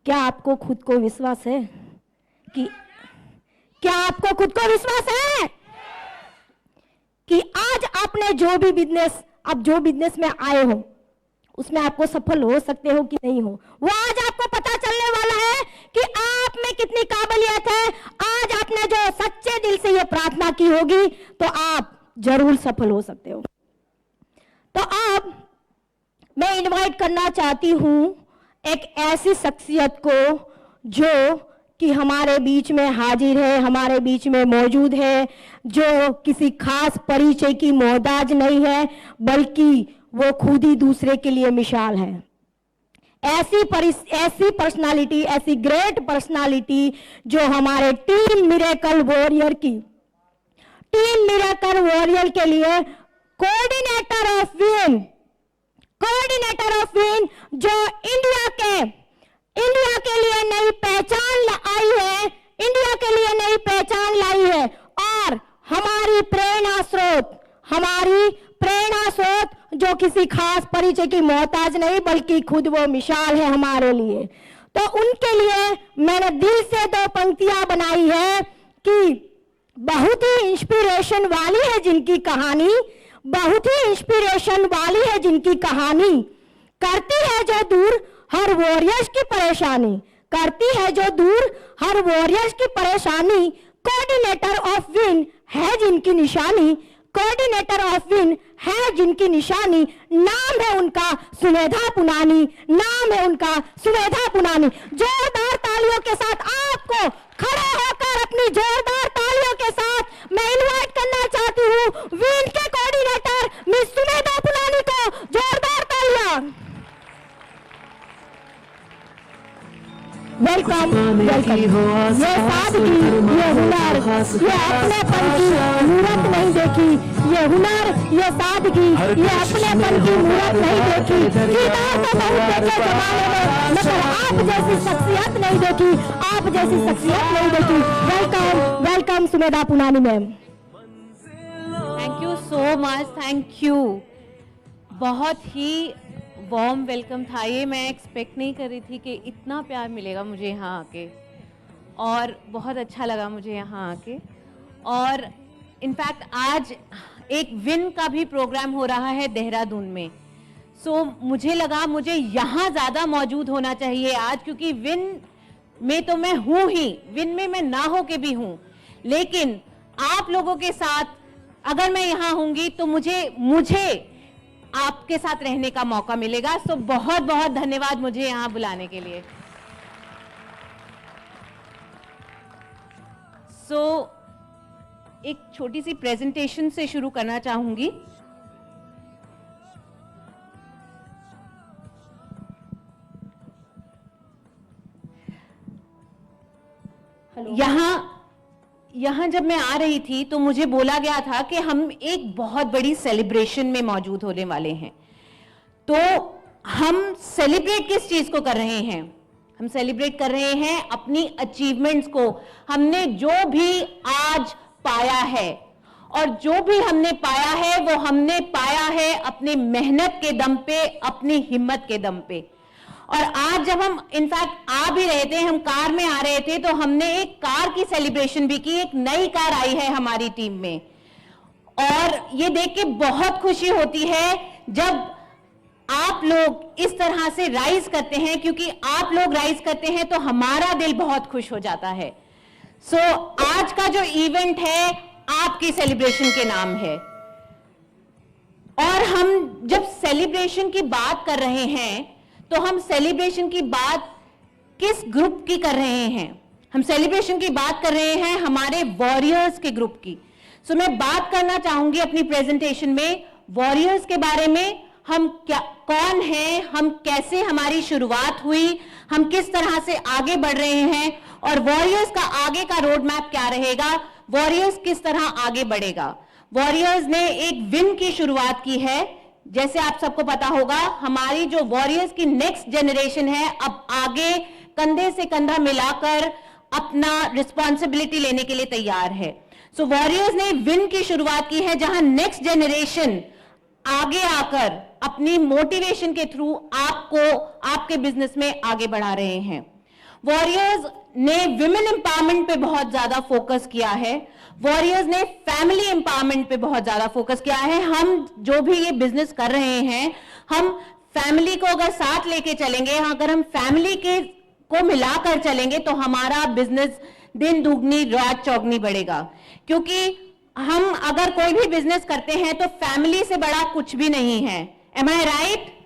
क्या आपको खुद को विश्वास है कि क्या आपको खुद को विश्वास है कि आज आपने जो भी बिजनेस, आप जो बिजनेस में आए हो उसमें आपको सफल हो सकते हो कि नहीं हो, वो आज आपको पता चलने वाला है कि आप में कितनी काबिलियत है। आज आपने जो सच्चे दिल से ये प्रार्थना की होगी तो आप जरूर सफल हो सकते हो। तो अब मैं इनवाइट करना चाहती हूं एक ऐसी शख्सियत को जो कि हमारे बीच में हाजिर है, हमारे बीच में मौजूद है, जो किसी खास परिचय की मोहताज नहीं है, बल्कि वो खुद ही दूसरे के लिए मिसाल है। ऐसी पर्सनालिटी, ऐसी ग्रेट पर्सनालिटी जो हमारे टीम मिरेकल वॉरियर के लिए कोऑर्डिनेटर ऑफ विन जो इंडिया के लिए नई पहचान आई है, इंडिया के लिए नई पहचान लाई है। और हमारी प्रेरणा स्रोत जो किसी खास परिचय की मोहताज नहीं, बल्कि खुद वो मिसाल है हमारे लिए। तो उनके लिए मैंने दिल से 2 पंक्तियां बनाई है कि बहुत ही इंस्पिरेशन वाली है जिनकी कहानी, बहुत ही इंस्पिरेशन वाली है जिनकी कहानी। करती है जो दूर हर वॉरियर्स की परेशानी, करती है जो दूर हर वॉरियर्स की परेशानी। कोऑर्डिनेटर ऑफ विन है जिनकी निशानी, कोऑर्डिनेटर ऑफ विन है जिनकी निशानी। नाम है उनका सुमेधा पुनानी, नाम है उनका सुमेधा पुनानी। जोरदार तालियों के साथ आपको खड़े होकर अपनी जोरदार तालियों के साथ मैं इनवाइट करना चाहती हूँ विन के कोऑर्डिनेटर मिस सुमेधा पुनानी को। जोरदार तालियां। Welcome, welcome. ये सादगी, ये हुनर, ये अपनेपन की मूरत नहीं देखी, ये हुनर, ये सादगी, ये अपनेपन की मूरत नहीं देखी। किताब तो बहुत देखे जमाने में, मगर आप जैसी शख्सियत नहीं देखी, आप जैसी शख्सियत नहीं देखी। Welcome, welcome Sumedha Ponnani ma'am. Thank you so much, thank you. बहुत ही वार्म वेलकम था ये। मैं एक्सपेक्ट नहीं कर रही थी कि इतना प्यार मिलेगा मुझे यहाँ आके, और बहुत अच्छा लगा मुझे यहाँ आके। और इनफैक्ट आज एक विन का भी प्रोग्राम हो रहा है देहरादून में, सो मुझे लगा मुझे यहाँ ज़्यादा मौजूद होना चाहिए आज, क्योंकि विन में तो मैं हूँ ही, विन में मैं ना हो के भी हूँ, लेकिन आप लोगों के साथ अगर मैं यहाँ होंगी तो मुझे आपके साथ रहने का मौका मिलेगा। सो बहुत बहुत धन्यवाद मुझे यहाँ बुलाने के लिए। सो एक छोटी सी प्रेजेंटेशन से शुरू करना चाहूंगी। यहाँ जब मैं आ रही थी तो मुझे बोला गया था कि हम एक बहुत बड़ी सेलिब्रेशन में मौजूद होने वाले हैं। तो हम सेलिब्रेट किस चीज को कर रहे हैं? हम सेलिब्रेट कर रहे हैं अपनी अचीवमेंट्स को। हमने जो भी आज पाया है, और जो भी हमने पाया है वो हमने पाया है अपनी मेहनत के दम पे, अपनी हिम्मत के दम पे। और आज जब हम इनफैक्ट आ भी रहे थे, हम कार में आ रहे थे, तो हमने एक कार की सेलिब्रेशन भी की। एक नई कार आई है हमारी टीम में, और ये देख के बहुत खुशी होती है जब आप लोग इस तरह से राइज करते हैं, क्योंकि आप लोग राइज करते हैं तो हमारा दिल बहुत खुश हो जाता है। सो आज का जो इवेंट है आपकी सेलिब्रेशन के नाम है। और हम जब सेलिब्रेशन की बात कर रहे हैं तो हम सेलिब्रेशन की बात किस ग्रुप की कर रहे हैं? हम सेलिब्रेशन की बात कर रहे हैं हमारे वॉरियर्स के ग्रुप की। सो मैं बात करना चाहूंगी अपनी प्रेजेंटेशन में वॉरियर्स के बारे में। हम कौन हैं, हम कैसे हमारी शुरुआत हुई, हम किस तरह से आगे बढ़ रहे हैं, और वॉरियर्स का आगे का रोड मैप क्या रहेगा, वॉरियर्स किस तरह आगे बढ़ेगा। वॉरियर्स ने एक विन की शुरुआत की है। जैसे आप सबको पता होगा, हमारी जो वॉरियर्स की नेक्स्ट जनरेशन है अब आगे कंधे से कंधा मिलाकर अपना रिस्पॉन्सिबिलिटी लेने के लिए तैयार है। सो वॉरियर्स ने विन की शुरुआत की है, जहां नेक्स्ट जनरेशन आगे आकर अपनी मोटिवेशन के थ्रू आपको आपके बिजनेस में आगे बढ़ा रहे हैं। वॉरियर्स ने विमेन एम्पावरमेंट पे बहुत ज्यादा फोकस किया है, वॉरियर्स ने फैमिली एम्पावरमेंट पे बहुत ज्यादा फोकस किया है। हम जो भी ये बिजनेस कर रहे हैं, हम फैमिली को अगर साथ लेके चलेंगे, अगर हम फैमिली के को मिलाकर चलेंगे तो हमारा बिजनेस दिन दुगनी रात चौगनी बढ़ेगा। क्योंकि हम अगर कोई भी बिजनेस करते हैं तो फैमिली से बड़ा कुछ भी नहीं है। एम आई राइट?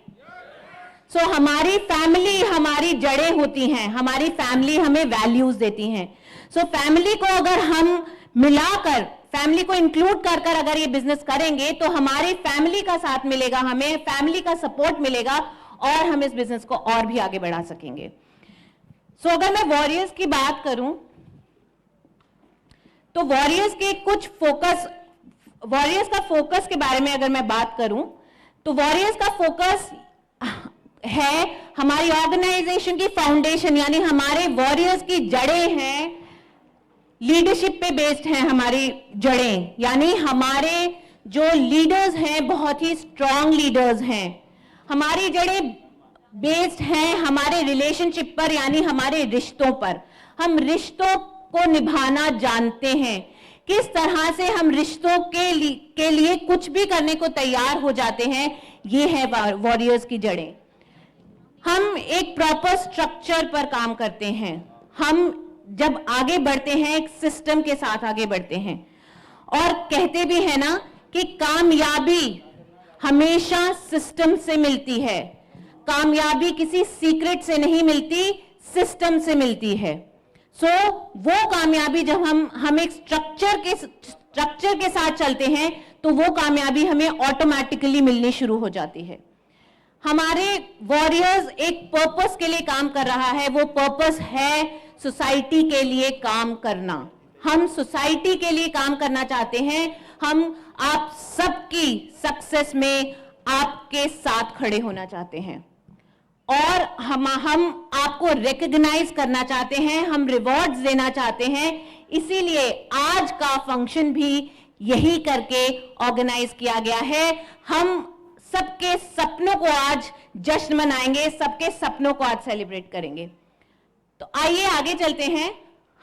सो हमारी फैमिली हमारी जड़ें होती हैं, हमारी फैमिली हमें वैल्यूज देती हैं। सो फैमिली को अगर हम मिलाकर, फैमिली को इंक्लूड कर कर अगर ये बिजनेस करेंगे तो हमारी फैमिली का साथ मिलेगा, हमें फैमिली का सपोर्ट मिलेगा और हम इस बिजनेस को और भी आगे बढ़ा सकेंगे। सो अगर मैं वॉरियर्स की बात करूं तो वॉरियर्स के कुछ फोकस, वॉरियर्स का फोकस के बारे में अगर मैं बात करूं तो वॉरियर्स का फोकस है हमारी ऑर्गेनाइजेशन की फाउंडेशन, यानी हमारे वॉरियर्स की जड़ें हैं, लीडरशिप पे बेस्ड हैं हमारी जड़ें, यानी हमारे जो लीडर्स हैं बहुत ही स्ट्रांग लीडर्स हैं। हमारी जड़ें बेस्ड हैं हमारे रिलेशनशिप पर, यानी हमारे रिश्तों पर। हम रिश्तों को निभाना जानते हैं, किस तरह से हम रिश्तों के लिए कुछ भी करने को तैयार हो जाते हैं। ये है वॉरियर्स की जड़ें। हम एक प्रॉपर स्ट्रक्चर पर काम करते हैं। हम जब आगे बढ़ते हैं एक सिस्टम के साथ आगे बढ़ते हैं, और कहते भी है ना कि कामयाबी हमेशा सिस्टम से मिलती है। कामयाबी किसी सीक्रेट से नहीं मिलती, सिस्टम से मिलती है। सो वो कामयाबी जब हम एक स्ट्रक्चर के साथ चलते हैं तो वो कामयाबी हमें ऑटोमेटिकली मिलनी शुरू हो जाती है। हमारे वॉरियर्स एक पर्पस के लिए काम कर रहा है, वो पर्पस है सोसाइटी के लिए काम करना। हम सोसाइटी के लिए काम करना चाहते हैं। हम आप सबकी सक्सेस में आपके साथ खड़े होना चाहते हैं और हम आपको रिकॉग्नाइज करना चाहते हैं, हम रिवॉर्ड्स देना चाहते हैं। इसीलिए आज का फंक्शन भी यही करके ऑर्गेनाइज किया गया है। हम सबके सपनों को आज जश्न मनाएंगे, सबके सपनों को आज सेलिब्रेट करेंगे। तो आइए आगे चलते हैं।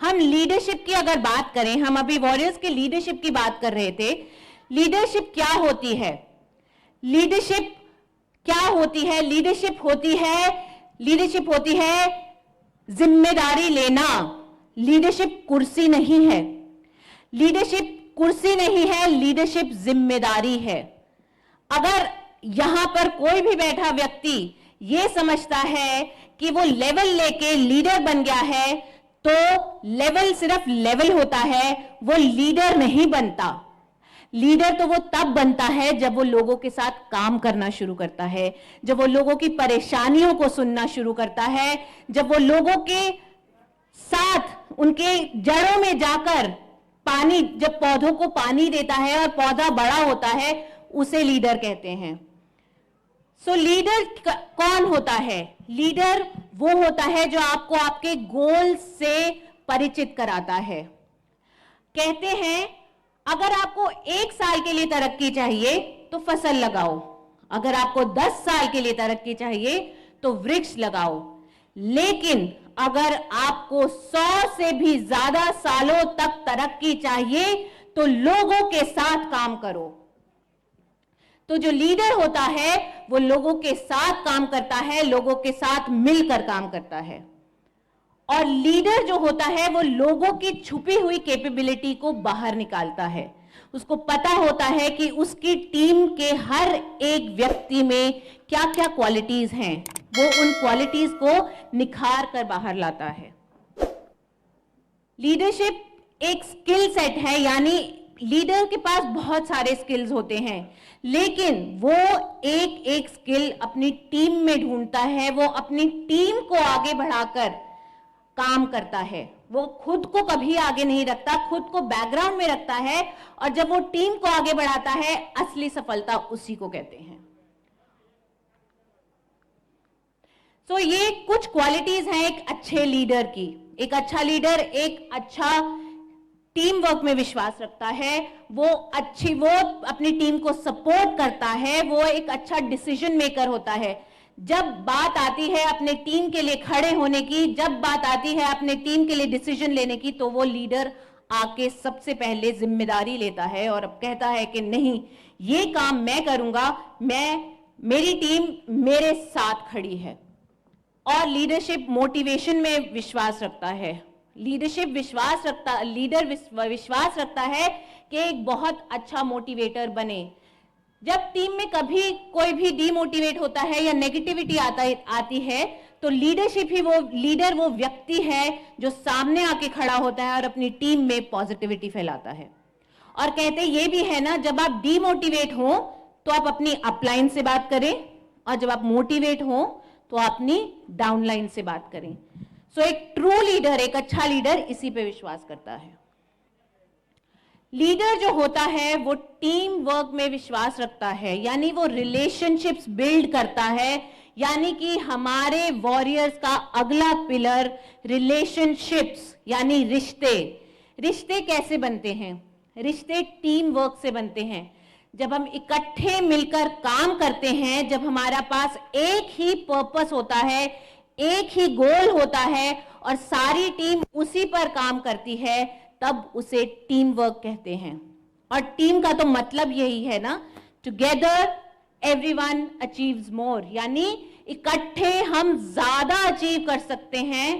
हम लीडरशिप की अगर बात करें, हम अभी वॉरियर्स के लीडरशिप की बात कर रहे थे। लीडरशिप क्या होती है? लीडरशिप क्या होती है? लीडरशिप होती है जिम्मेदारी लेना। लीडरशिप कुर्सी नहीं है, लीडरशिप कुर्सी नहीं है, लीडरशिप जिम्मेदारी है। अगर यहां पर कोई भी बैठा व्यक्ति यह समझता है कि वो लेवल लेके लीडर बन गया है तो लेवल सिर्फ लेवल होता है, वो लीडर नहीं बनता। लीडर तो वो तब बनता है जब वो लोगों के साथ काम करना शुरू करता है, जब वो लोगों की परेशानियों को सुनना शुरू करता है, जब वो लोगों के साथ उनके जड़ों में जाकर पानी, जब पौधों को पानी देता है और पौधा बड़ा होता है, उसे लीडर कहते हैं। सो लीडर कौन होता है? लीडर वो होता है जो आपको आपके गोल से परिचित कराता है। कहते हैं अगर आपको 1 साल के लिए तरक्की चाहिए तो फसल लगाओ, अगर आपको 10 साल के लिए तरक्की चाहिए तो वृक्ष लगाओ, लेकिन अगर आपको 100 से भी ज्यादा सालों तक तरक्की चाहिए तो लोगों के साथ काम करो। तो जो लीडर होता है वो लोगों के साथ काम करता है, लोगों के साथ मिलकर काम करता है। और लीडर जो होता है वो लोगों की छुपी हुई कैपेबिलिटी को बाहर निकालता है। उसको पता होता है कि उसकी टीम के हर एक व्यक्ति में क्या क्या क्वालिटीज हैं, वो उन क्वालिटीज को निखार कर बाहर लाता है। लीडरशिप एक स्किल सेट है, यानी लीडर के पास बहुत सारे स्किल्स होते हैं, लेकिन वो एक एक स्किल अपनी टीम में ढूंढता है, वो अपनी टीम को आगे बढ़ाकर काम करता है। वो खुद को कभी आगे नहीं रखता, खुद को बैकग्राउंड में रखता है, और जब वो टीम को आगे बढ़ाता है, असली सफलता उसी को कहते हैं। तो ये कुछ क्वालिटीज हैं एक अच्छे लीडर की। एक अच्छा लीडर एक अच्छा टीम वर्क में विश्वास रखता है, वो अपनी टीम को सपोर्ट करता है, वो एक अच्छा डिसीजन मेकर होता है। जब बात आती है अपने टीम के लिए खड़े होने की, जब बात आती है अपने टीम के लिए डिसीजन लेने की, तो वो लीडर आके सबसे पहले जिम्मेदारी लेता है और अब कहता है कि नहीं, ये काम मैं करूंगा, मेरी टीम मेरे साथ खड़ी है। और लीडरशिप मोटिवेशन में विश्वास रखता है। लीडर विश्वास रखता है कि एक बहुत अच्छा मोटिवेटर बने। जब टीम में कभी कोई भी डीमोटिवेट होता है या नेगेटिविटी आती है, तो लीडर वो व्यक्ति है जो सामने आके खड़ा होता है और अपनी टीम में पॉजिटिविटी फैलाता है। और कहते ये भी है ना, जब आप डीमोटिवेट हो तो आप अपनी अपलाइन से बात करें, और जब आप मोटिवेट हो तो अपनी डाउनलाइन से बात करें। सो एक ट्रू लीडर, एक अच्छा लीडर इसी पे विश्वास करता है। लीडर जो होता है वो टीम वर्क में विश्वास रखता है, यानी वो रिलेशनशिप्स बिल्ड करता है। यानी कि हमारे वॉरियर्स का अगला पिलर रिलेशनशिप्स, यानी रिश्ते। रिश्ते कैसे बनते हैं? रिश्ते टीम वर्क से बनते हैं। जब हम इकट्ठे मिलकर काम करते हैं, जब हमारा पास एक ही पर्पस होता है, एक ही गोल होता है और सारी टीम उसी पर काम करती है, तब उसे टीम वर्क कहते हैं। और टीम का तो मतलब यही है ना, टुगेदर एवरीवन अचीव्स मोर, यानी इकट्ठे हम ज्यादा अचीव कर सकते हैं,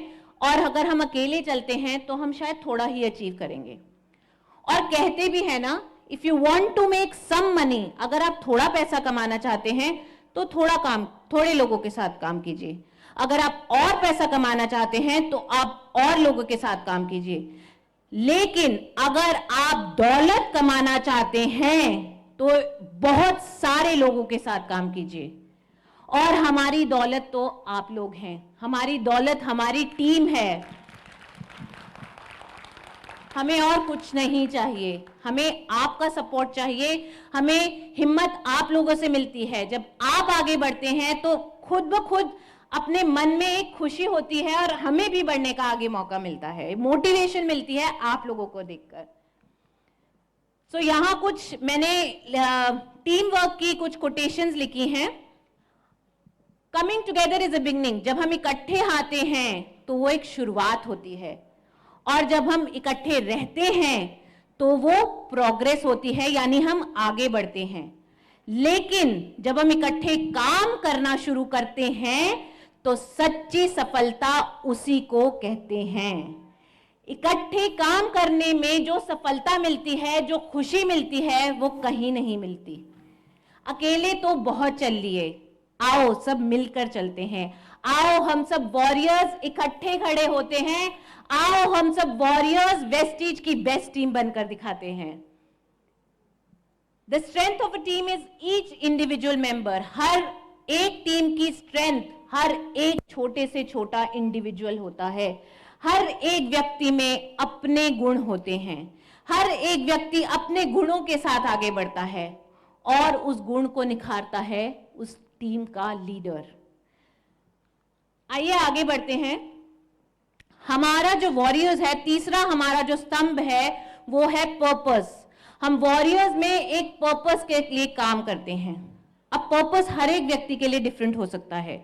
और अगर हम अकेले चलते हैं तो हम शायद थोड़ा ही अचीव करेंगे। और कहते भी है ना, if you want to make some money, अगर आप थोड़ा पैसा कमाना चाहते हैं तो थोड़े लोगों के साथ काम कीजिए। अगर आप और पैसा कमाना चाहते हैं तो आप और लोगों के साथ काम कीजिए। लेकिन अगर आप दौलत कमाना चाहते हैं तो बहुत सारे लोगों के साथ काम कीजिए। और हमारी दौलत तो आप लोग हैं, हमारी दौलत हमारी टीम है। हमें और कुछ नहीं चाहिए, हमें आपका सपोर्ट चाहिए। हमें हिम्मत आप लोगों से मिलती है। जब आप आगे बढ़ते हैं तो खुद ब खुद अपने मन में एक खुशी होती है और हमें भी बढ़ने का आगे मौका मिलता है, मोटिवेशन मिलती है आप लोगों को देखकर। सो यहां कुछ मैंने टीम वर्क की कुछ कोटेशंस लिखी हैं। Coming together is a beginning, जब हम इकट्ठे आते हैं तो वो एक शुरुआत होती है, और जब हम इकट्ठे रहते हैं तो वो प्रोग्रेस होती है, यानी हम आगे बढ़ते हैं। लेकिन जब हम इकट्ठे काम करना शुरू करते हैं तो सच्ची सफलता उसी को कहते हैं। इकट्ठे काम करने में जो सफलता मिलती है, जो खुशी मिलती है, वो कहीं नहीं मिलती। अकेले तो बहुत चल लिए, आओ सब मिलकर चलते हैं। आओ हम सब वॉरियर्स इकट्ठे खड़े होते हैं। आओ हम सब वॉरियर्स वेस्टीज की बेस्ट टीम बनकर दिखाते हैं। The strength of a team is each individual member. हर एक टीम की स्ट्रेंथ हर एक छोटे से छोटा इंडिविजुअल होता है। हर एक व्यक्ति में अपने गुण होते हैं। हर एक व्यक्ति अपने गुणों के साथ आगे बढ़ता है और उस गुण को निखारता है उस टीम का लीडर। आइए आगे बढ़ते हैं। हमारा जो वॉरियर्स है, तीसरा हमारा जो स्तंभ है वो है पर्पस। हम वॉरियर्स में एक पर्पस के लिए काम करते हैं। अब पर्पस हर एक व्यक्ति के लिए डिफरेंट हो सकता है।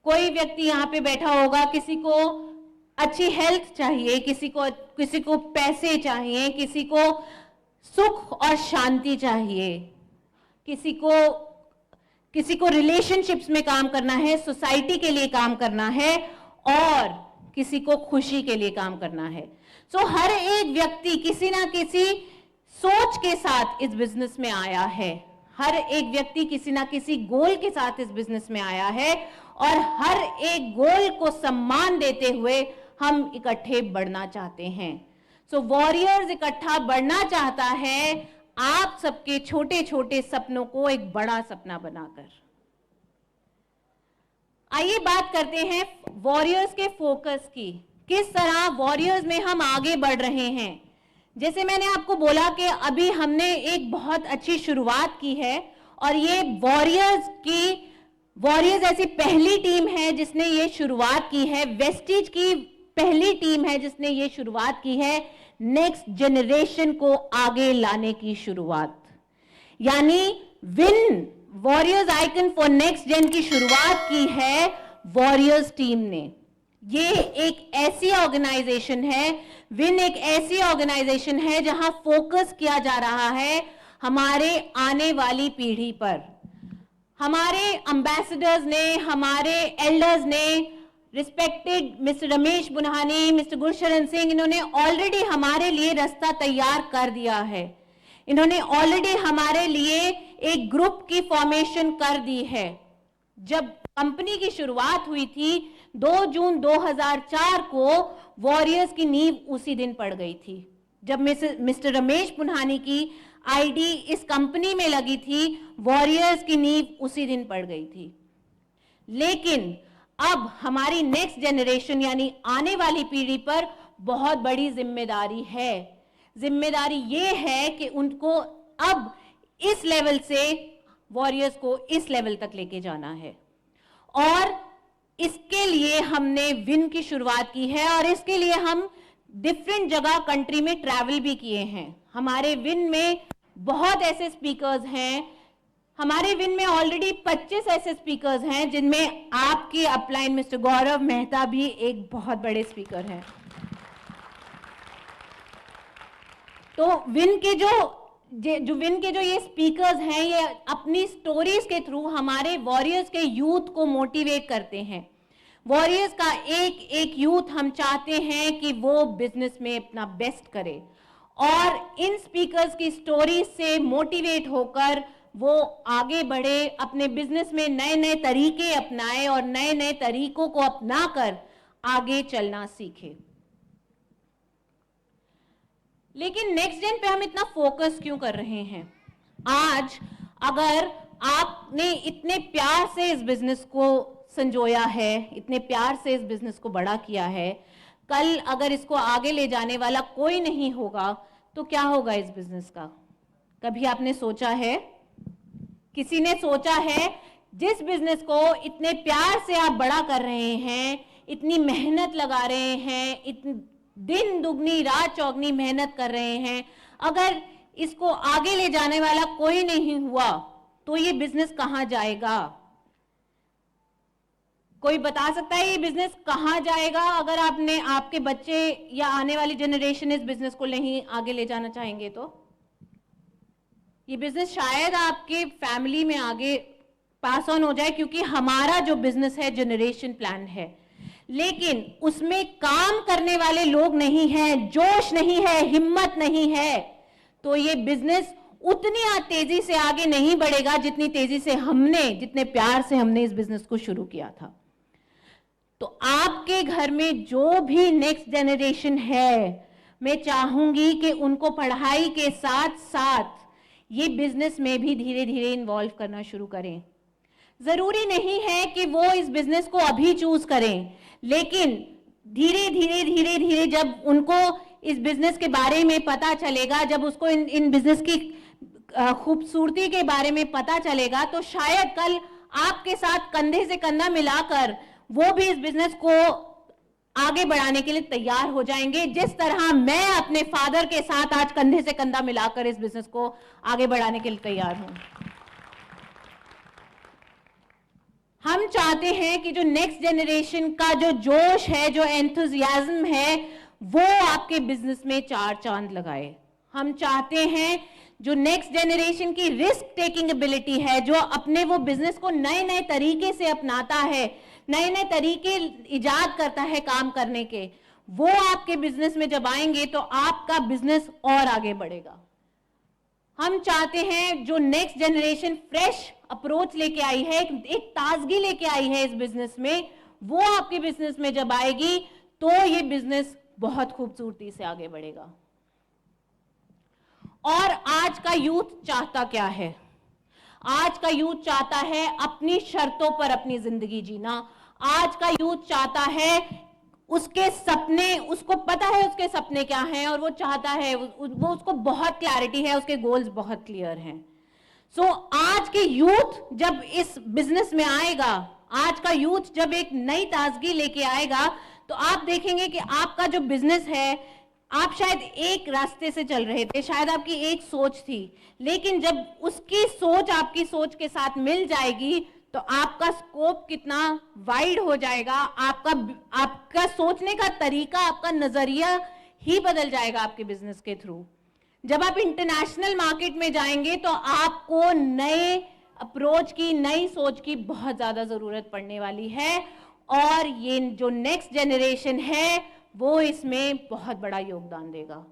कोई व्यक्ति यहाँ पे बैठा होगा, किसी को अच्छी हेल्थ चाहिए, किसी को पैसे चाहिए, किसी को सुख और शांति चाहिए, किसी को रिलेशनशिप्स में काम करना है, सोसाइटी के लिए काम करना है, और किसी को खुशी के लिए काम करना है। सो हर एक व्यक्ति किसी ना किसी सोच के साथ इस बिजनेस में आया है। हर एक व्यक्ति किसी ना किसी गोल के साथ इस बिजनेस में आया है, और हर एक गोल को सम्मान देते हुए हम इकट्ठे बढ़ना चाहते हैं। सो वॉरियर्स इकट्ठा बढ़ना चाहता है, आप सबके छोटे छोटे सपनों को एक बड़ा सपना बनाकर। आइए बात करते हैं वॉरियर्स के फोकस की। किस तरह वॉरियर्स में हम आगे बढ़ रहे हैं। जैसे मैंने आपको बोला कि अभी हमने एक बहुत अच्छी शुरुआत की है, और ये वॉरियर्स ऐसी पहली टीम है जिसने ये शुरुआत की है। वेस्टीज की पहली टीम है जिसने ये शुरुआत की है नेक्स्ट जनरेशन को आगे लाने की शुरुआत। यानी win warriors icon for next gen की शुरुआत की है वॉरियर्स टीम ने। ये एक ऐसी ऑर्गेनाइजेशन है, विन एक ऐसी ऑर्गेनाइजेशन है जहां फोकस किया जा रहा है हमारे आने वाली पीढ़ी पर। हमारे एम्बेसडर्स ने, हमारे एल्डर्स ने, respected mister Ramesh Bunhani, mister Gursharan Singh, इन्होंने ऑलरेडी हमारे लिए रास्ता तैयार कर दिया है। इन्होंने ऑलरेडी हमारे लिए एक ग्रुप की फॉर्मेशन कर दी है। जब कंपनी की शुरुआत हुई थी 2 जून 2004 को, वॉरियर्स की नींव उसी दिन पड़ गई थी। जब मिस्टर रमेश पुन्हानी की आईडी इस कंपनी में लगी थी, वॉरियर्स की नींव उसी दिन पड़ गई थी। लेकिन अब हमारी नेक्स्ट जनरेशन यानी आने वाली पीढ़ी पर बहुत बड़ी जिम्मेदारी है। जिम्मेदारी ये है कि उनको अब इस लेवल से वॉरियर्स को इस लेवल तक लेके जाना है, और इसके लिए हमने विन की शुरुआत की है। और इसके लिए हम डिफरेंट जगह कंट्री में ट्रैवल भी किए हैं। हमारे विन में बहुत ऐसे स्पीकर्स हैं, हमारे विन में ऑलरेडी 25 ऐसे स्पीकर्स हैं, जिनमें आपके अपलाइन मिस्टर गौरव मेहता भी एक बहुत बड़े स्पीकर हैं। तो विन के जो ये स्पीकर्स हैं, ये अपनी स्टोरीज के थ्रू हमारे वॉरियर्स के यूथ को मोटिवेट करते हैं। वॉरियर्स का एक एक यूथ हम चाहते हैं कि वो बिजनेस में अपना बेस्ट करे, और इन स्पीकर्स की स्टोरी से मोटिवेट होकर वो आगे बढ़े, अपने बिजनेस में नए नए तरीके अपनाए और नए नए तरीकों को अपनाकर आगे चलना सीखे। लेकिन नेक्स्ट जेन पे हम इतना फोकस क्यों कर रहे हैं? आज अगर आपने इतने प्यार से इस बिजनेस को संजोया है, इतने प्यार से इस बिजनेस को बड़ा किया है, कल अगर इसको आगे ले जाने वाला कोई नहीं होगा तो क्या होगा इस बिजनेस का? कभी आपने सोचा है? किसी ने सोचा है? जिस बिजनेस को इतने प्यार से आप बड़ा कर रहे हैं, इतनी मेहनत लगा रहे हैं, दिन दुगनी रात चौगनी मेहनत कर रहे हैं, अगर इसको आगे ले जाने वाला कोई नहीं हुआ तो ये बिजनेस कहां जाएगा? कोई बता सकता है ये बिजनेस कहां जाएगा अगर आपके बच्चे या आने वाली जनरेशन इस बिजनेस को नहीं आगे ले जाना चाहेंगे? तो ये बिजनेस शायद आपके फैमिली में आगे पास ऑन हो जाए, क्योंकि हमारा जो बिजनेस है जनरेशन प्लान है, लेकिन उसमें काम करने वाले लोग नहीं हैं, जोश नहीं है, हिम्मत नहीं है, तो ये बिजनेस उतनी तेजी से आगे नहीं बढ़ेगा जितनी तेजी से जितने प्यार से हमने इस बिजनेस को शुरू किया था। तो आपके घर में जो भी नेक्स्ट जनरेशन है, मैं चाहूंगी कि उनको पढ़ाई के साथ साथ ये बिजनेस में भी धीरे धीरे इन्वॉल्व करना शुरू करें। जरूरी नहीं है कि वो इस बिजनेस को अभी चूज करें, लेकिन धीरे धीरे धीरे धीरे जब उनको इस बिजनेस के बारे में पता चलेगा, जब उसको इन बिजनेस की खूबसूरती के बारे में पता चलेगा, तो शायद कल आपके साथ कंधे से कंधा मिलाकर वो भी इस बिजनेस को आगे बढ़ाने के लिए तैयार हो जाएंगे, जिस तरह मैं अपने फादर के साथ आज कंधे से कंधा मिलाकर इस बिजनेस को आगे बढ़ाने के लिए तैयार हूं। हम चाहते हैं कि जो नेक्स्ट जनरेशन का जो जोश है, जो एंथुजियाज्म है, वो आपके बिजनेस में 4 चांद लगाए। हम चाहते हैं जो नेक्स्ट जनरेशन की रिस्क टेकिंग एबिलिटी है, जो अपने वो बिजनेस को नए नए तरीके से अपनाता है, नए नए तरीके इजाद करता है काम करने के, वो आपके बिजनेस में जब आएंगे तो आपका बिजनेस और आगे बढ़ेगा। हम चाहते हैं जो नेक्स्ट जनरेशन फ्रेश अप्रोच लेके आई है, एक ताजगी लेके आई है इस बिजनेस में, वो आपके बिजनेस में जब आएगी तो ये बिजनेस बहुत खूबसूरती से आगे बढ़ेगा। और आज का यूथ चाहता क्या है? आज का यूथ चाहता है अपनी शर्तों पर अपनी जिंदगी जीना। आज का यूथ चाहता है उसके सपने, उसको पता है उसके सपने क्या हैं, और वो चाहता है, वो उसको बहुत क्लैरिटी है, उसके गोल्स बहुत क्लियर हैं। सो आज के यूथ जब इस बिजनेस में आएगा, आज का यूथ जब एक नई ताजगी लेके आएगा, तो आप देखेंगे कि आपका जो बिजनेस है आप शायद एक रास्ते से चल रहे थे, शायद आपकी एक सोच थी, लेकिन जब उसकी सोच आपकी सोच के साथ मिल जाएगी तो आपका स्कोप कितना वाइड हो जाएगा, आपका सोचने का तरीका, आपका नजरिया ही बदल जाएगा आपके बिजनेस के थ्रू। जब आप इंटरनेशनल मार्केट में जाएंगे तो आपको नए अप्रोच की, नई सोच की बहुत ज्यादा जरूरत पड़ने वाली है, और ये जो नेक्स्ट जनरेशन है वो इसमें बहुत बड़ा योगदान देगा।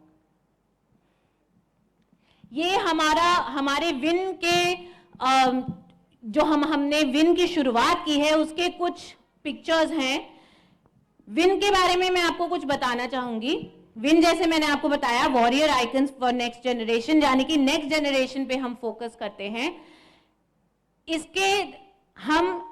ये हमारे विन के जो हमने विन की शुरुआत की है उसके कुछ पिक्चर्स हैं। विन के बारे में मैं आपको कुछ बताना चाहूंगी। विन, जैसे मैंने आपको बताया, warrior icons for next generation, यानी कि नेक्स्ट जनरेशन पे हम फोकस करते हैं। इसके हम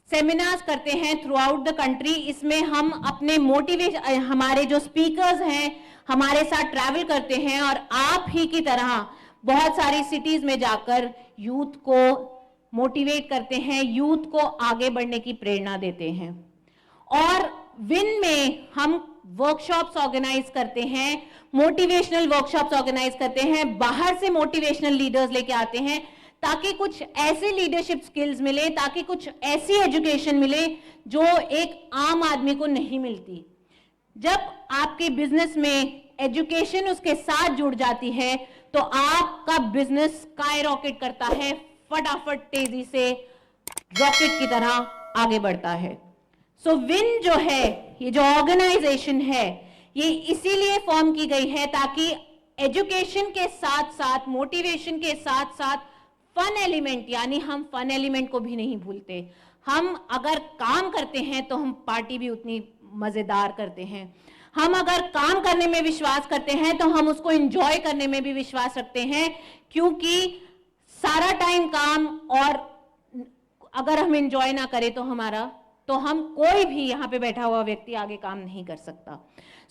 सेमिनार्स करते हैं थ्रू आउट द कंट्री। इसमें हम अपने मोटिवेशन, हमारे जो स्पीकर्स हैं हमारे साथ ट्रैवल करते हैं और आप ही की तरह बहुत सारी सिटीज में जाकर यूथ को मोटिवेट करते हैं, यूथ को आगे बढ़ने की प्रेरणा देते हैं। और विन में हम वर्कशॉप्स ऑर्गेनाइज करते हैं, मोटिवेशनल वर्कशॉप्स ऑर्गेनाइज करते हैं, बाहर से मोटिवेशनल लीडर्स लेके आते हैं ताकि कुछ ऐसे लीडरशिप स्किल्स मिले, ताकि कुछ ऐसी एजुकेशन मिले जो एक आम आदमी को नहीं मिलती। जब आपके बिजनेस में एजुकेशन उसके साथ जुड़ जाती है तो आपका बिजनेस स्काई रॉकेट करता है, फटाफट तेजी से रॉकेट की तरह आगे बढ़ता है। सो विन जो है, ये जो ऑर्गेनाइजेशन है, ये इसीलिए फॉर्म की गई है ताकि एजुकेशन के साथ साथ, मोटिवेशन के साथ साथ फन एलिमेंट, यानी हम फन एलिमेंट को भी नहीं भूलते। हम अगर काम करते हैं तो हम पार्टी भी उतनी मजेदार करते हैं। हम अगर काम करने में विश्वास करते हैं तो हम उसको एंजॉय करने में भी विश्वास रखते हैं, क्योंकि सारा टाइम काम, और अगर हम एंजॉय ना करें तो हम कोई भी यहाँ पे बैठा हुआ व्यक्ति आगे काम नहीं कर सकता।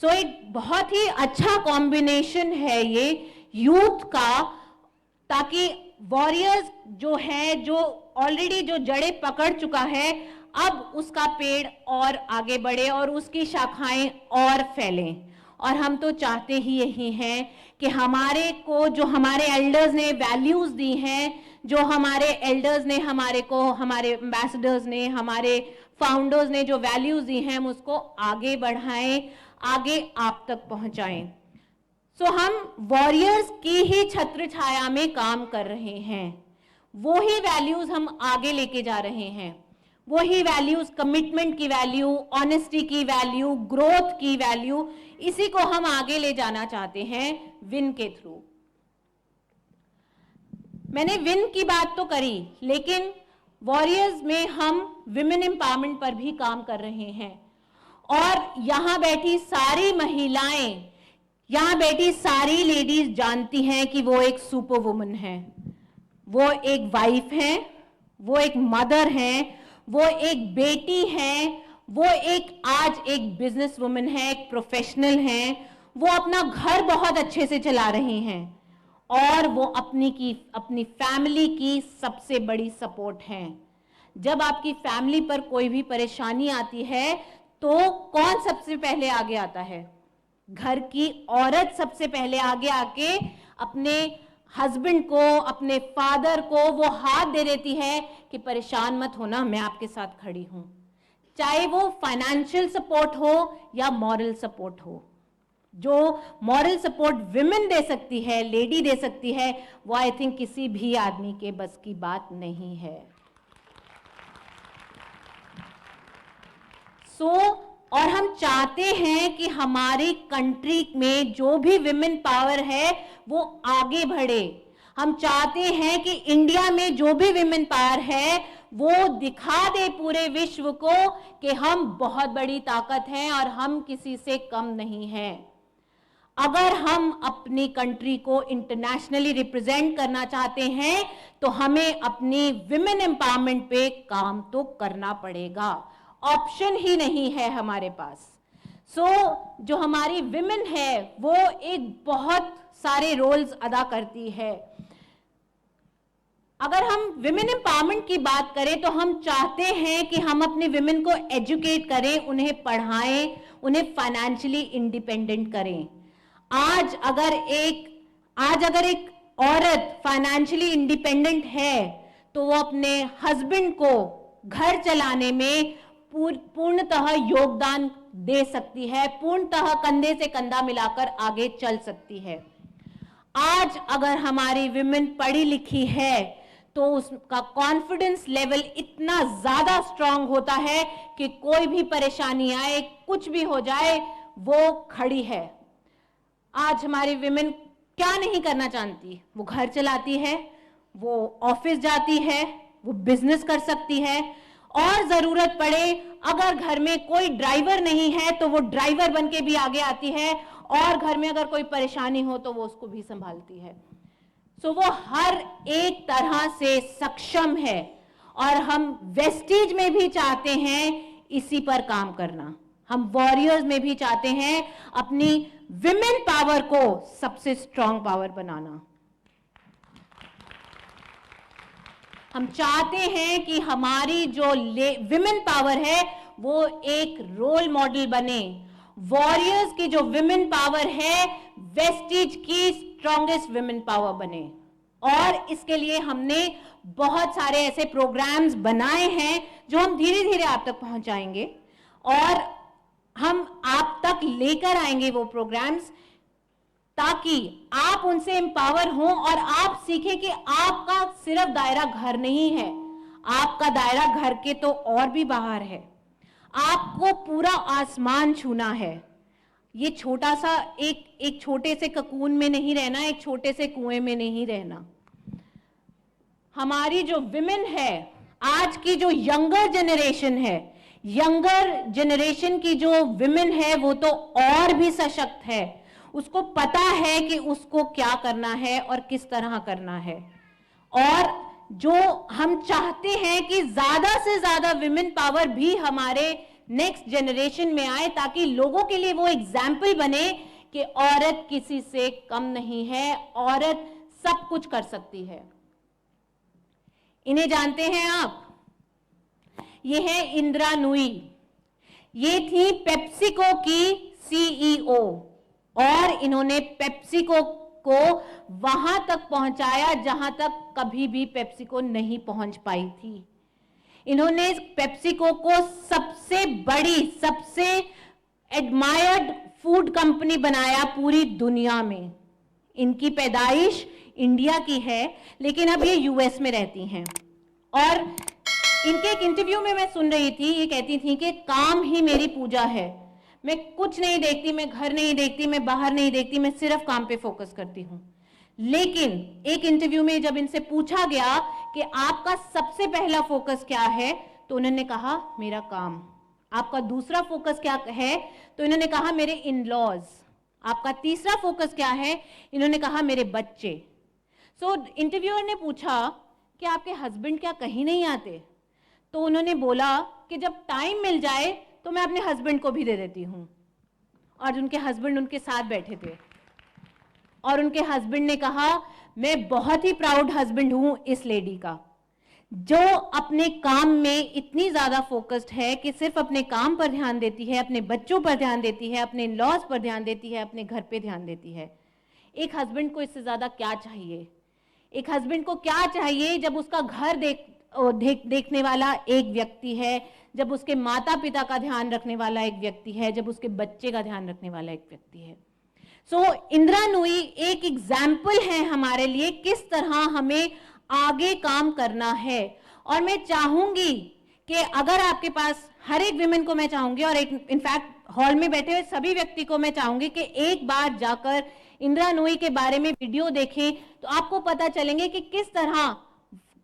सो एक बहुत ही अच्छा कॉम्बिनेशन है ये यूथ का, ताकि वॉरियर्स जो है, जो ऑलरेडी जो जड़ें पकड़ चुका है, अब उसका पेड़ और आगे बढ़े और उसकी शाखाएं और फैलें। और हम तो चाहते ही यही हैं कि हमारे को, जो हमारे एल्डर्स ने वैल्यूज दी हैं, जो हमारे एल्डर्स ने हमारे को, हमारे एम्बेसडर्स ने, हमारे फाउंडर्स ने जो वैल्यूज दी हैं, हम उसको आगे बढ़ाएं, आगे आप तक पहुंचाएं। सो हम वॉरियर्स की ही छत्र छाया में काम कर रहे हैं, वो ही वैल्यूज हम आगे लेके जा रहे हैं, वो ही वैल्यूज, कमिटमेंट की वैल्यू, ऑनेस्टी की वैल्यू, ग्रोथ की वैल्यू, इसी को हम आगे ले जाना चाहते हैं विन के थ्रू। मैंने विन की बात तो करी, लेकिन वॉरियर्स में हम विमेन एम्पावरमेंट पर भी काम कर रहे हैं। और यहां बैठी सारी महिलाएं, यहां बैठी सारी लेडीज जानती हैं कि वो एक सुपर वुमन है, वो एक वाइफ है, वो एक मदर है, वो एक बेटी है, वो आज एक बिजनेस वुमन है, एक प्रोफेशनल है, वो अपना घर बहुत अच्छे से चला रही हैं और वो अपनी फैमिली की सबसे बड़ी सपोर्ट हैं। जब आपकी फैमिली पर कोई भी परेशानी आती है तो कौन सबसे पहले आगे आता है? घर की औरत सबसे पहले आगे आके अपने हस्बैंड को, अपने फादर को वो हाथ दे देती है कि परेशान मत होना, मैं आपके साथ खड़ी हूं। चाहे वो फाइनेंशियल सपोर्ट हो या मॉरल सपोर्ट हो। जो मॉरल सपोर्ट विमेन दे सकती है, लेडी दे सकती है, वो आई थिंक किसी भी आदमी के बस की बात नहीं है। और हम चाहते हैं कि हमारी कंट्री में जो भी विमेन पावर है वो आगे बढ़े। हम चाहते हैं कि इंडिया में जो भी विमेन पावर है वो दिखा दे पूरे विश्व को कि हम बहुत बड़ी ताकत हैं और हम किसी से कम नहीं हैं। अगर हम अपनी कंट्री को इंटरनेशनली रिप्रेजेंट करना चाहते हैं तो हमें अपनी विमेन एम्पावरमेंट पे काम तो करना पड़ेगा, ऑप्शन ही नहीं है हमारे पास। जो हमारी विमेन है वो एक बहुत सारे रोल्स अदा करती है। अगर हम विमेन एम्पावरमेंट की बात करें तो हम चाहते हैं कि हम अपने विमेन को एजुकेट करें, उन्हें पढ़ाएं, उन्हें फाइनेंशियली इंडिपेंडेंट करें। आज अगर एक औरत फाइनेंशियली इंडिपेंडेंट है तो वो अपने हस्बैंड को घर चलाने में पूर्णतः योगदान दे सकती है, पूर्णतः कंधे से कंधा मिलाकर आगे चल सकती है। आज अगर हमारी विमेन पढ़ी लिखी है तो उसका कॉन्फिडेंस लेवल इतना ज्यादा स्ट्रांग होता है कि कोई भी परेशानी आए, कुछ भी हो जाए, वो खड़ी है। आज हमारी विमेन क्या नहीं करना जानती? वो घर चलाती है, वो ऑफिस जाती है, वो बिजनेस कर सकती है, और जरूरत पड़े अगर घर में कोई ड्राइवर नहीं है तो वो ड्राइवर बनके भी आगे आती है, और घर में अगर कोई परेशानी हो तो वो उसको भी संभालती है। सो वो हर एक तरह से सक्षम है, और हम वेस्टीज में भी चाहते हैं इसी पर काम करना। हम वॉरियर्स में भी चाहते हैं अपनी विमेन पावर को सबसे स्ट्रांग पावर बनाना। हम चाहते हैं कि हमारी जो विमेन पावर है वो एक रोल मॉडल बने। वॉरियर्स की जो विमेन पावर है वेस्टीज की स्ट्रॉन्गेस्ट विमेन पावर बने, और इसके लिए हमने बहुत सारे ऐसे प्रोग्राम्स बनाए हैं जो हम धीरे धीरे आप तक पहुंचाएंगे, और हम आप तक लेकर आएंगे वो प्रोग्राम्स, ताकि आप उनसे एम्पावर हों और आप सीखें कि आपका सिर्फ दायरा घर नहीं है, आपका दायरा घर के तो और भी बाहर है। आपको पूरा आसमान छूना है। ये छोटा सा एक छोटे से ककून में नहीं रहना, एक छोटे से कुएं में नहीं रहना। हमारी जो विमेन है, आज की जो यंगर जनरेशन है, यंगर जनरेशन की जो विमेन है वो तो और भी सशक्त है। उसको पता है कि उसको क्या करना है और किस तरह करना है, और जो हम चाहते हैं कि ज्यादा से ज्यादा विमेन पावर भी हमारे नेक्स्ट जनरेशन में आए, ताकि लोगों के लिए वो एग्जाम्पल बने कि औरत किसी से कम नहीं है, औरत सब कुछ कर सकती है। इन्हें जानते हैं आप? ये है इंदिरा नूई। ये थी पेप्सिको की सीईओ, और इन्होंने पेप्सिको को वहां तक पहुंचाया जहां तक कभी भी पेप्सिको नहीं पहुंच पाई थी। इन्होंने पेप्सिको को सबसे बड़ी, सबसे एडमायर्ड फूड कंपनी बनाया पूरी दुनिया में। इनकी पैदाइश इंडिया की है, लेकिन अब ये यूएस में रहती हैं। और इनके एक इंटरव्यू में मैं सुन रही थी, ये कहती थी कि काम ही मेरी पूजा है, मैं कुछ नहीं देखती, मैं घर नहीं देखती, मैं बाहर नहीं देखती, मैं सिर्फ काम पे फोकस करती हूँ। लेकिन एक इंटरव्यू में जब इनसे पूछा गया कि आपका सबसे पहला फोकस क्या है, तो उन्होंने कहा मेरा काम। आपका दूसरा फोकस क्या है? तो इन्होंने कहा मेरे इन-लॉज। आपका तीसरा फोकस क्या है? इन्होंने कहा मेरे बच्चे। सो इंटरव्यूअर ने पूछा कि आपके हस्बैंड क्या कहीं नहीं आते? तो उन्होंने बोला कि जब टाइम मिल जाए तो मैं अपने हस्बैंड को भी दे देती हूँ। और उनके हस्बैंड उनके साथ बैठे थे, और उनके हस्बैंड ने कहा मैं बहुत ही प्राउड हस्बैंड हूँ इस लेडी का, जो अपने काम में इतनी ज्यादा फोकस्ड है कि सिर्फ अपने काम पर ध्यान देती है, अपने बच्चों पर ध्यान देती है, अपने लॉज पर ध्यान देती है, अपने घर पे ध्यान देती है। एक हस्बैंड को इससे ज्यादा क्या चाहिए? एक हस्बैंड को क्या चाहिए जब उसका घर देखने वाला एक व्यक्ति है, जब उसके माता पिता का ध्यान रखने वाला एक व्यक्ति है, जब उसके बच्चे का ध्यान रखने वाला एक व्यक्ति है। सो इंदिरा नूई एक एग्जाम्पल है हमारे लिए किस तरह हमें आगे काम करना है। और मैं चाहूंगी कि अगर आपके पास हर एक विमेन को मैं चाहूंगी, और एक इनफैक्ट हॉल में बैठे हुए सभी व्यक्ति को मैं चाहूंगी कि एक बार जाकर इंदिरा नूई के बारे में वीडियो देखें, तो आपको पता चलेंगे कि किस तरह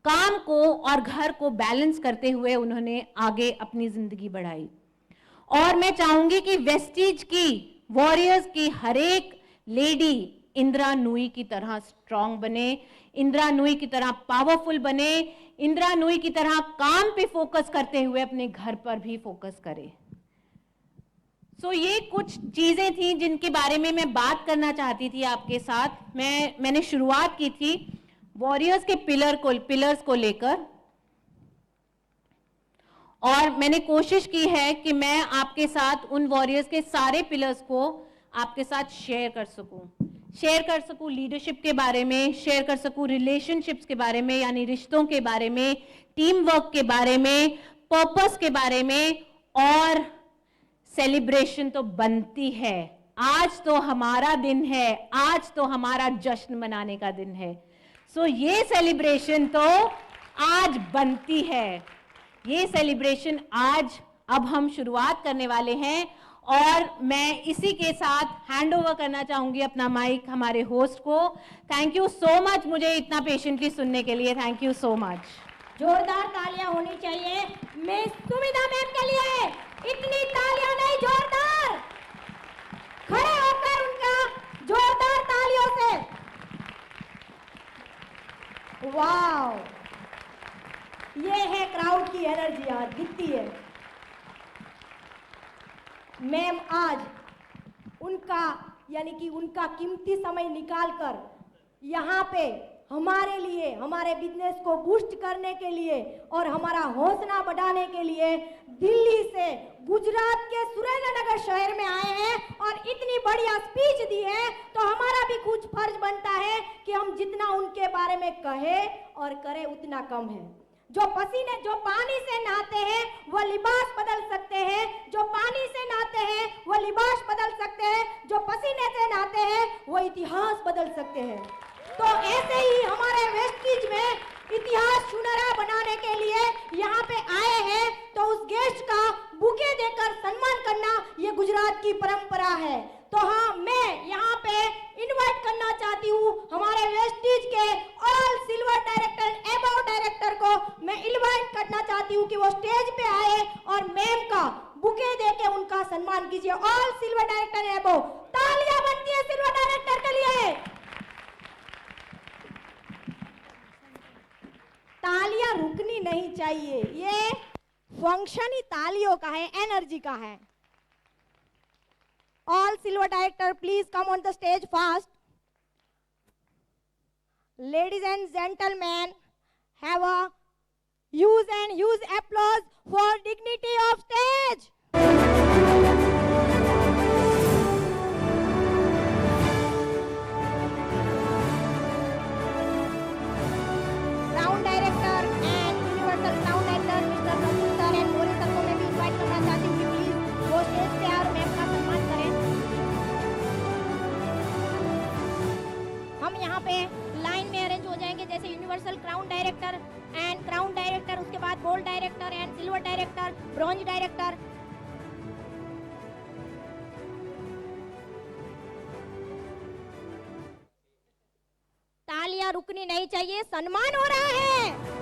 काम को और घर को बैलेंस करते हुए उन्होंने आगे अपनी जिंदगी बढ़ाई। और मैं चाहूंगी कि वेस्टीज की, वॉरियर्स की हर एक लेडी इंदिरा नूई की तरह स्ट्रांग बने, इंदिरा नूई की तरह पावरफुल बने, इंदिरा नूई की तरह काम पे फोकस करते हुए अपने घर पर भी फोकस करे। सो ये कुछ चीजें थी जिनके बारे में मैं बात करना चाहती थी आपके साथ। मैंने शुरुआत की थी वॉरियर्स के पिलर्स को लेकर, और मैंने कोशिश की है कि मैं आपके साथ उन वॉरियर्स के सारे पिलर्स को आपके साथ शेयर कर सकूं लीडरशिप के बारे में, शेयर कर सकूं रिलेशनशिप्स के बारे में, यानी रिश्तों के बारे में, टीम वर्क के बारे में, पर्पस के बारे में। और सेलिब्रेशन तो बनती है, आज तो हमारा दिन है, आज तो हमारा जश्न मनाने का दिन है। सो ये सेलिब्रेशन तो आज बनती है, ये सेलिब्रेशन आज अब हम शुरुआत करने वाले हैं। और मैं इसी के साथ हैंड ओवर करना चाहूंगी अपना माइक हमारे होस्ट को। थैंक यू सो मच मुझे इतना पेशेंटली सुनने के लिए, थैंक यू सो मच। जोरदार तालियां होनी चाहिए मिस सुमिता मैम के लिए। इतनी तालियां नहीं, जोरदार खड़े होकर उनका जोरदार तालियों से। वाओ, ये है क्राउड की एनर्जी, आज दिखती है। मैम आज उनका यानी कि उनका कीमती समय निकालकर यहाँ पे हमारे लिए, हमारे बिजनेस को बूस्ट करने के लिए और हमारा हौसला बढ़ाने के लिए दिल्ली से गुजरात के सुरेंद्रनगर शहर में आए हैं और इतनी बढ़िया स्पीच दी है। तो हमारा भी कुछ फर्ज बनता है कि हम जितना उनके बारे में कहें और करें उतना कम है। जो पानी से नहाते हैं वो लिबास बदल सकते हैं, जो पानी से नहाते हैं वो लिबास बदल सकते हैं, जो पसीने से नहाते हैं वो इतिहास बदल सकते हैं। तो ऐसे ही हमारे वेस्टिज में इतिहास सुनहरा बनाने के लिए यहाँ पे आए हैं, तो उस गेस्ट का बुके देकर सम्मान करना ये गुजरात की परंपरा है। तो हाँ, मैं यहाँ पे इनवाइट करना चाहती हूँ हमारे वेस्टिज के all silver director and above director को मैं इनवाइट करना चाहती हूँ कि वो स्टेज पे आए और मैम का बुके देके उनका सम्मान कीजिए। All silver director and above, तालियां बनती है सिल्वर डायरेक्टर के लिए। तालियां रुकनी नहीं चाहिए, ये फंक्शन ही तालियों का है, एनर्जी का है। All silver director, please come on the stage fast. Ladies and gentlemen, have a huge applause for dignity of stage. Crown director and universal crown director Mr. Rasul sir and Mori sir को मैं भी invite करना चाहती हूँ कि please वो stage पे और मैम का सम्मान करें। हम यहाँ पे लाइन में अरेंज हो जाएंगे, जैसे universal crown director and crown director, उसके बाद gold director and silver director, bronze director. तालियां रुकनी नहीं चाहिए, सम्मान हो रहा है।